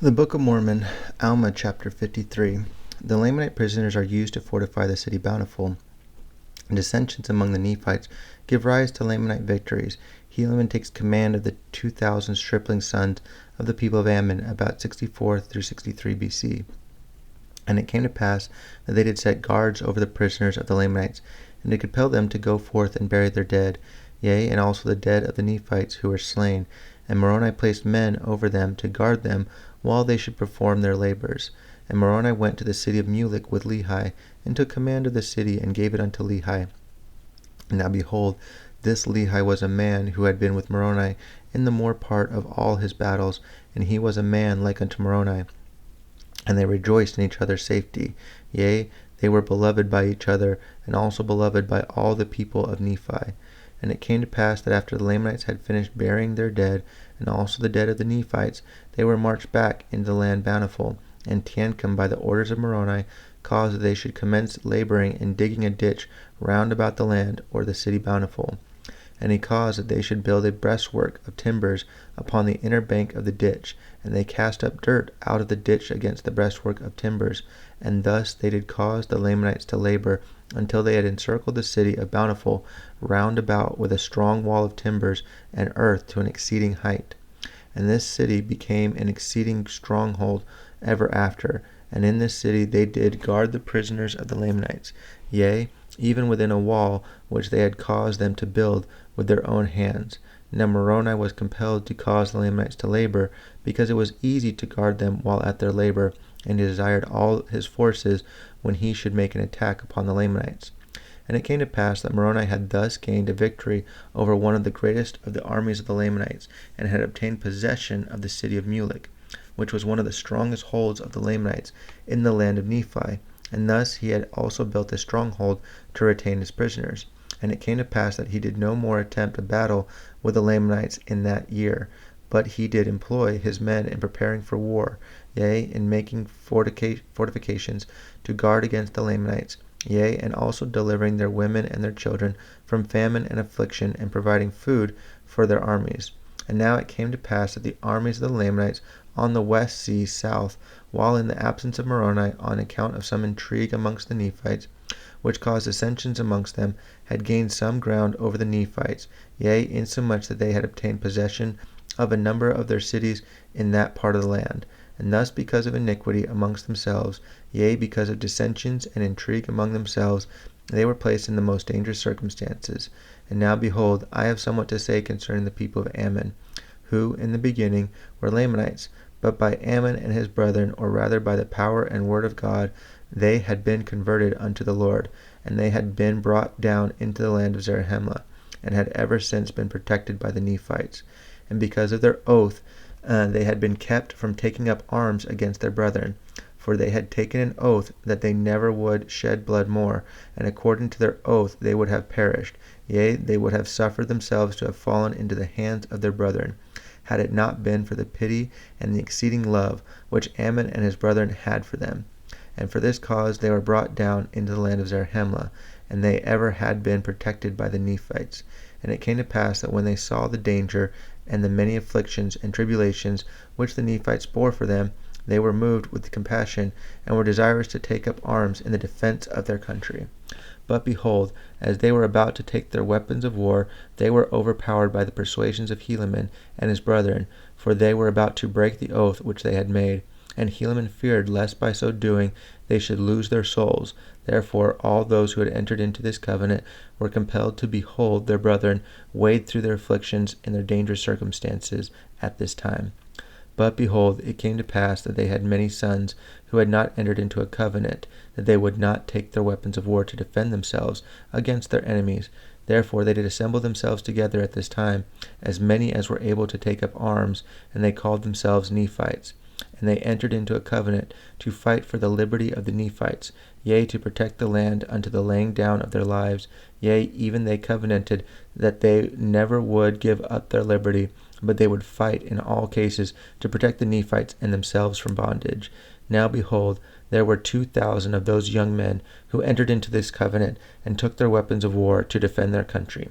The Book of Mormon, Alma Chapter 53. The Lamanite prisoners are used to fortify the city Bountiful. Dissensions among the Nephites give rise to Lamanite victories. Helaman takes command of the 2,000 stripling sons of the people of Ammon about 64 through 63 BC. And it came to pass that they did set guards over the prisoners of the Lamanites, and did compel them to go forth and bury their dead, yea, and also the dead of the Nephites who were slain. And Moroni placed men over them to guard them while they should perform their labors. And Moroni went to the city of Mulek with Lehi, and took command of the city, and gave it unto Lehi. And now behold, this Lehi was a man who had been with Moroni in the more part of all his battles, and he was a man like unto Moroni. And they rejoiced in each other's safety. Yea, they were beloved by each other, and also beloved by all the people of Nephi. And it came to pass that after the Lamanites had finished burying their dead, and also the dead of the Nephites, they were marched back into the land Bountiful. And Teancum, by the orders of Moroni, caused that they should commence laboring in digging a ditch round about the land, or the city Bountiful. And he caused that they should build a breastwork of timbers upon the inner bank of the ditch, and they cast up dirt out of the ditch against the breastwork of timbers. And thus they did cause the Lamanites to labor until they had encircled the city of Bountiful round about with a strong wall of timbers and earth to an exceeding height. And this city became an exceeding stronghold ever after. And in this city they did guard the prisoners of the Lamanites, yea, even within a wall which they had caused them to build with their own hands. Now Moroni was compelled to cause the Lamanites to labor, because it was easy to guard them while at their labor, and he desired all his forces when he should make an attack upon the Lamanites. And it came to pass that Moroni had thus gained a victory over one of the greatest of the armies of the Lamanites, and had obtained possession of the city of Mulek, which was one of the strongest holds of the Lamanites in the land of Nephi. And thus he had also built a stronghold to retain his prisoners. And it came to pass that he did no more attempt a battle with the Lamanites in that year, but he did employ his men in preparing for war, yea, in making fortifications to guard against the Lamanites, yea, and also delivering their women and their children from famine and affliction, and providing food for their armies. And now it came to pass that the armies of the Lamanites on the west sea south, while in the absence of Moroni, on account of some intrigue amongst the Nephites, which caused dissensions amongst them, had gained some ground over the Nephites, yea, insomuch that they had obtained possession of a number of their cities in that part of the land. And thus because of iniquity amongst themselves, yea, because of dissensions and intrigue among themselves, they were placed in the most dangerous circumstances. And now behold, I have somewhat to say concerning the people of Ammon, who in the beginning were Lamanites, but by Ammon and his brethren, or rather by the power and word of God, they had been converted unto the Lord, and they had been brought down into the land of Zarahemla, and had ever since been protected by the Nephites. And because of their oath, they had been kept from taking up arms against their brethren, for they had taken an oath that they never would shed blood more, and according to their oath they would have perished, yea, they would have suffered themselves to have fallen into the hands of their brethren, had it not been for the pity and the exceeding love which Ammon and his brethren had for them. And for this cause they were brought down into the land of Zarahemla, and they ever had been protected by the Nephites. And it came to pass that when they saw the danger and the many afflictions and tribulations which the Nephites bore for them, they were moved with compassion, and were desirous to take up arms in the defense of their country. But behold, as they were about to take their weapons of war, they were overpowered by the persuasions of Helaman and his brethren, for they were about to break the oath which they had made. And Helaman feared lest by so doing they should lose their souls. Therefore all those who had entered into this covenant were compelled to behold their brethren wade through their afflictions in their dangerous circumstances at this time. But behold, it came to pass that they had many sons who had not entered into a covenant, that they would not take their weapons of war to defend themselves against their enemies. Therefore they did assemble themselves together at this time, as many as were able to take up arms, and they called themselves Nephites. And they entered into a covenant to fight for the liberty of the Nephites, yea, to protect the land unto the laying down of their lives. Yea, even they covenanted that they never would give up their liberty, but they would fight in all cases to protect the Nephites and themselves from bondage. Now behold, there were 2,000 of those young men who entered into this covenant, and took their weapons of war to defend their country.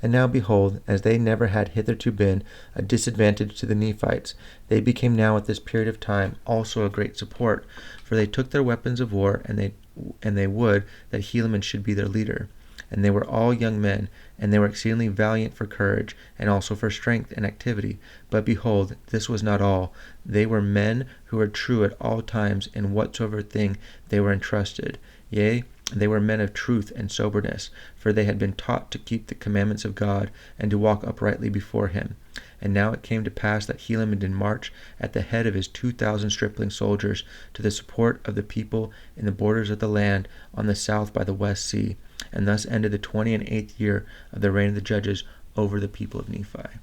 And now behold, as they never had hitherto been a disadvantage to the Nephites, they became now at this period of time also a great support, for they took their weapons of war, and they would that Helaman should be their leader. And they were all young men, and they were exceedingly valiant for courage, and also for strength and activity. But behold, this was not all. They were men who were true at all times in whatsoever thing they were entrusted. Yea, they were men of truth and soberness, for they had been taught to keep the commandments of God, and to walk uprightly before him. And now it came to pass that Helaman did march at the head of his 2,000 stripling soldiers to the support of the people in the borders of the land on the south by the west sea. And thus ended the 28th year of the reign of the judges over the people of Nephi.